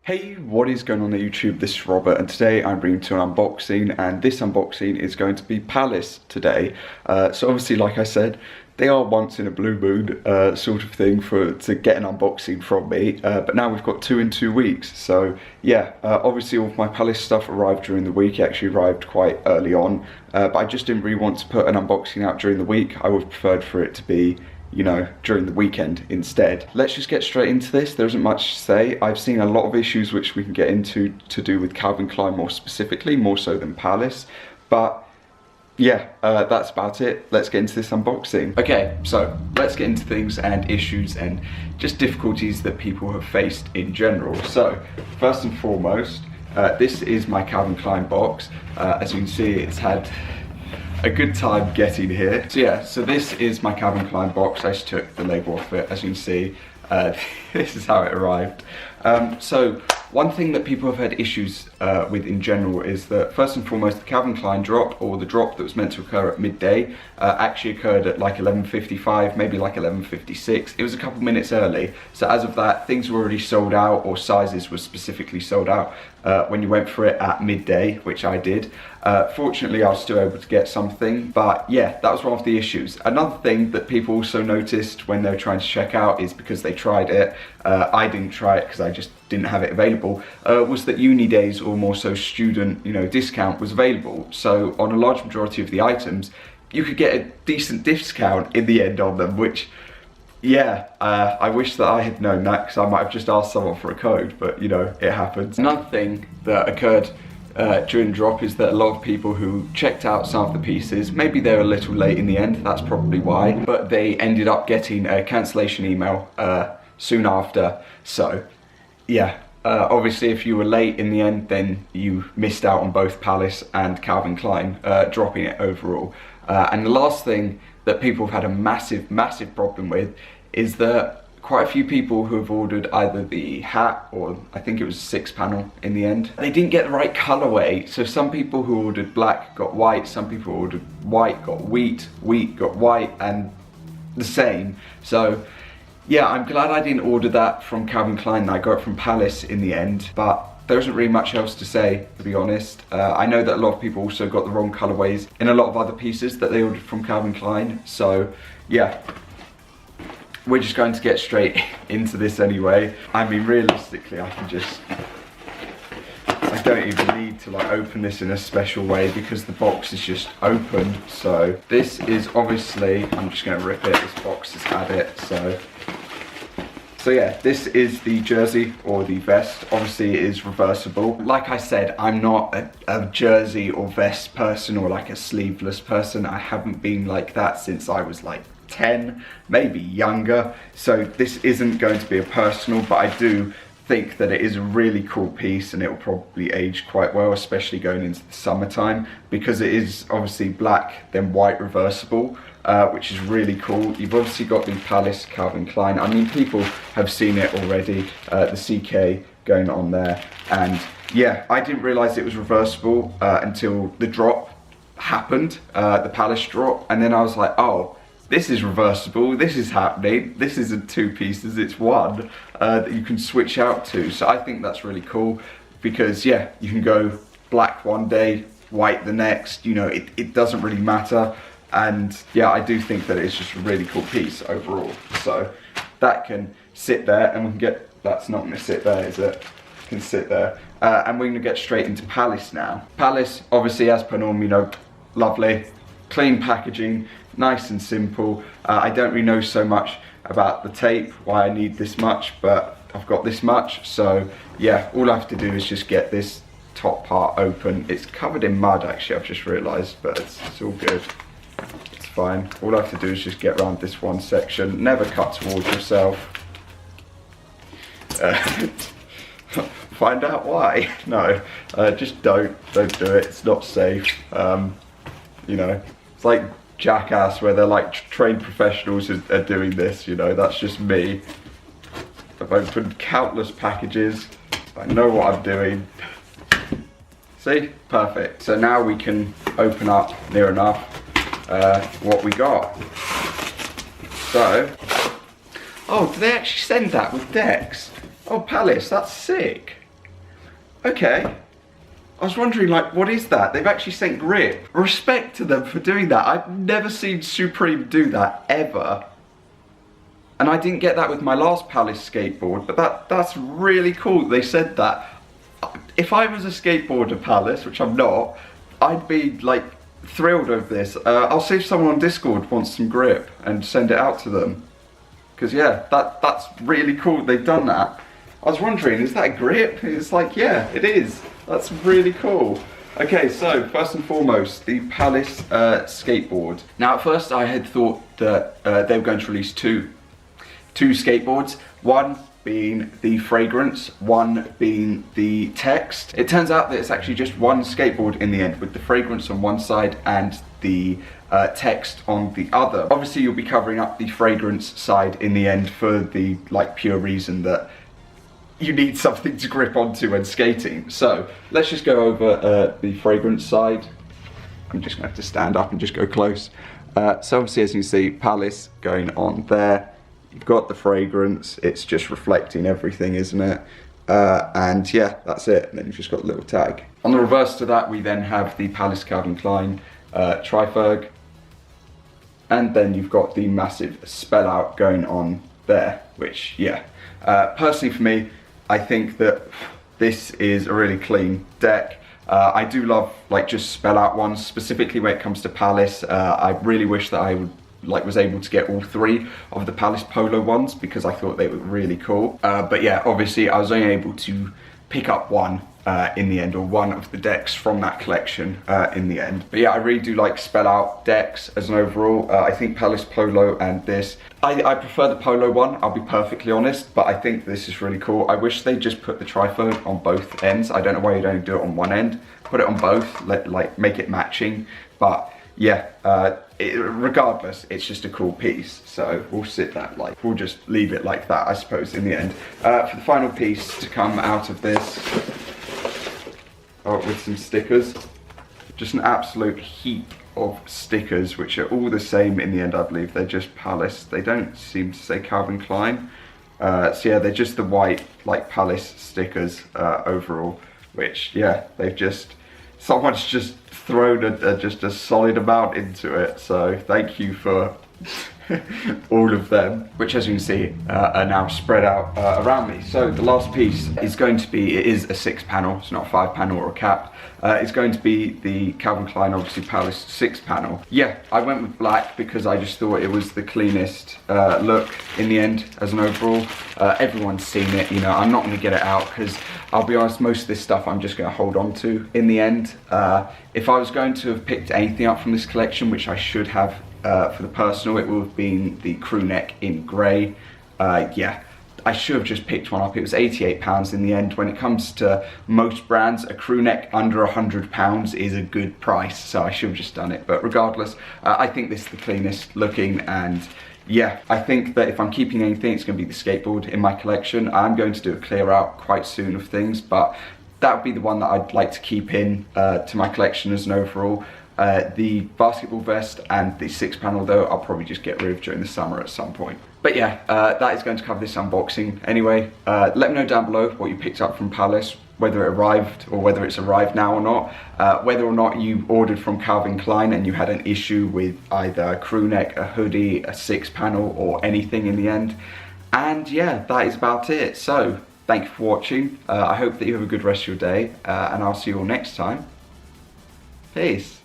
Hey, what is going on YouTube? This is Robert and today I'm bringing to an unboxing, and this unboxing is going to be Palace today. So obviously, like I said, they are once in a blue moon sort of thing to get an unboxing from me, but now we've got 2 in 2 weeks. So yeah, obviously all of my Palace stuff arrived during the week. It actually arrived quite early on, but I just didn't really want to put an unboxing out during the week. I would have preferred for it to be, you know, during the weekend instead. Let's just get straight into this. There isn't much to say. I've seen a lot of issues which we can get into to do with Calvin Klein more specifically, more so than Palace. But yeah, that's about it. Let's get into this unboxing. Okay, so let's get into things and issues and just difficulties that people have faced in general. So first and foremost, this is my Calvin Klein box. As you can see, it's had a good time getting here. So yeah, so this is my Calvin Klein box. I just took the label off it. As you can see, this is how it arrived. So one thing that people have had issues with in general is that first and foremost, the Calvin Klein drop, or the drop that was meant to occur at midday, actually occurred at like 11:55, maybe like 11:56. It was a couple minutes early. So as of that, things were already sold out, or sizes were specifically sold out when you went for it at midday, which I did. Fortunately, I was still able to get something, but yeah, that was one of the issues. Another thing that people also noticed when they were trying to check out is because they tried it, I didn't try it because I just didn't have it available, was that uni days, or more so student, you know, discount was available. So on a large majority of the items, you could get a decent discount in the end on them, which, yeah, I wish that I had known that, because I might have just asked someone for a code, but you know, it happens. Another thing that occurred during the drop is that a lot of people who checked out some of the pieces, maybe they were a little late in the end, that's probably why, but they ended up getting a cancellation email soon after. So yeah, obviously if you were late in the end, then you missed out on both Palace and Calvin Klein, dropping it overall. And the last thing that people have had a massive problem with is that quite a few people who have ordered either the hat, or I think it was 6-panel in the end, they didn't get the right colorway. So some people who ordered black got white, some people who ordered white got wheat got white, and the same. So yeah, I'm glad I didn't order that from Calvin Klein. I got it from Palace in the end, but there isn't really much else to say, to be honest. I know that a lot of people also got the wrong colorways in a lot of other pieces that they ordered from Calvin Klein. So yeah, we're just going to get straight into this anyway. I mean, realistically, I don't even need to like open this in a special way because the box is just open. So this is obviously, I'm just gonna rip it, this box has had it. So yeah, this is the jersey, or the vest. Obviously it is reversible. Like I said, I'm not a jersey or vest person, or like a sleeveless person. I haven't been like that since I was like 10, maybe younger. So this isn't going to be a personal, but I do think that it is a really cool piece, and it will probably age quite well, especially going into the summertime, because it is obviously black then white reversible, which is really cool. You've obviously got the Palace Calvin Klein. I mean, people have seen it already, the CK going on there, and yeah, I didn't realize it was reversible until the drop happened, the Palace drop, and then I was like, oh, this is reversible, this is happening, this isn't 2 pieces, it's one that you can switch out to. So I think that's really cool, because yeah, you can go black one day, white the next, you know, it doesn't really matter. And yeah, I do think that it's just a really cool piece overall. So that can sit there, and we can get, that's not gonna sit there, is it? It can sit there. And we're gonna get straight into Palace now. Palace, obviously, as per normal, you know, lovely, clean packaging, nice and simple. I don't really know so much about the tape, why I need this much, but I've got this much. So yeah, all I have to do is just get this top part open. It's covered in mud, actually, I've just realised, but it's all good. It's fine. All I have to do is just get around this one section. Never cut towards yourself. Find out why. No, just don't do it. It's not safe. You know, it's like Jackass, where they're like trained professionals are doing this, you know. That's just me. I've opened countless packages. I know what I'm doing. See? Perfect. So now we can open up near enough what we got. So, oh, did they actually send that with decks? Oh, Palace, that's sick. okay. I was wondering, like, what is that? They've actually sent grip. Respect to them for doing that. I've never seen Supreme do that, ever. And I didn't get that with my last Palace skateboard, but that's really cool they said that. If I was a skateboarder Palace, which I'm not, I'd be, like, thrilled over this. I'll see if someone on Discord wants some grip and send it out to them. Because, yeah, that's really cool they've done that. I was wondering, is that a grip? It's like, yeah, it is. That's really cool. Okay, so first and foremost, the Palace skateboard. Now, at first I had thought that they were going to release two skateboards. One being the fragrance, one being the text. It turns out that it's actually just one skateboard in the end, with the fragrance on one side and the text on the other. Obviously, you'll be covering up the fragrance side in the end for the pure reason that you need something to grip onto when skating. So let's just go over the fragrance side. I'm just going to have to stand up and just go close. So obviously, as you can see, Palace going on there. You've got the fragrance, it's just reflecting everything, isn't it? And yeah, that's it. And then you've just got a little tag. On the reverse to that, we then have the Palace Calvin Klein Triferg. And then you've got the massive spell out going on there, which, yeah. Personally for me, I think that this is a really clean deck. I do love just spell out ones, specifically when it comes to Palace. I really wish that I would was able to get all three of the Palace Polo ones because I thought they were really cool. But yeah, obviously I was only able to pick up one in the end, or one of the decks from that collection in the end. But yeah, I really do like spell out decks as an overall. I think Palace Polo and this, I prefer the Polo one, I'll be perfectly honest, but I think this is really cool. I wish they just put the trifold on both ends. I don't know why you don't do it on one end. Put it on both, make it matching. But yeah, regardless, it's just a cool piece. So we'll we'll just leave it like that, I suppose, in the end. For the final piece to come out of this, with some stickers, just an absolute heap of stickers, which are all the same in the end, I believe. They're just Palace. They don't seem to say Calvin Klein. So yeah, they're just the white, Palace stickers overall, which, yeah, someone's just thrown just a solid amount into it. So thank you for all of them, which, as you can see, are now spread out around me. So the last piece is going to be, it is a 6-panel, it's not a 5-panel or a cap. It's going to be the Calvin Klein, obviously, Palace 6-panel. Yeah, I went with black because I just thought it was the cleanest look in the end as an overall. Everyone's seen it, I'm not going to get it out because I'll be honest, most of this stuff I'm just going to hold on to in the end. If I was going to have picked anything up from this collection, which I should have, for the personal, it would have been the crew neck in grey. Yeah, I should have just picked one up. It was £88 in the end. When it comes to most brands, a crew neck under £100 is a good price, so I should have just done it. But regardless, I think this is the cleanest looking, and yeah, I think that if I'm keeping anything, it's going to be the skateboard in my collection. I'm going to do a clear out quite soon of things, but that would be the one that I'd like to keep in to my collection as an overall. The basketball vest and the 6-panel though, I'll probably just get rid of during the summer at some point. But yeah, that is going to cover this unboxing. Anyway, let me know down below what you picked up from Palace, whether it arrived or whether it's arrived now or not, whether or not you ordered from Calvin Klein and you had an issue with either a crew neck, a hoodie, a 6-panel or anything in the end. And yeah, that is about it. So thank you for watching. I hope that you have a good rest of your day, and I'll see you all next time. Peace.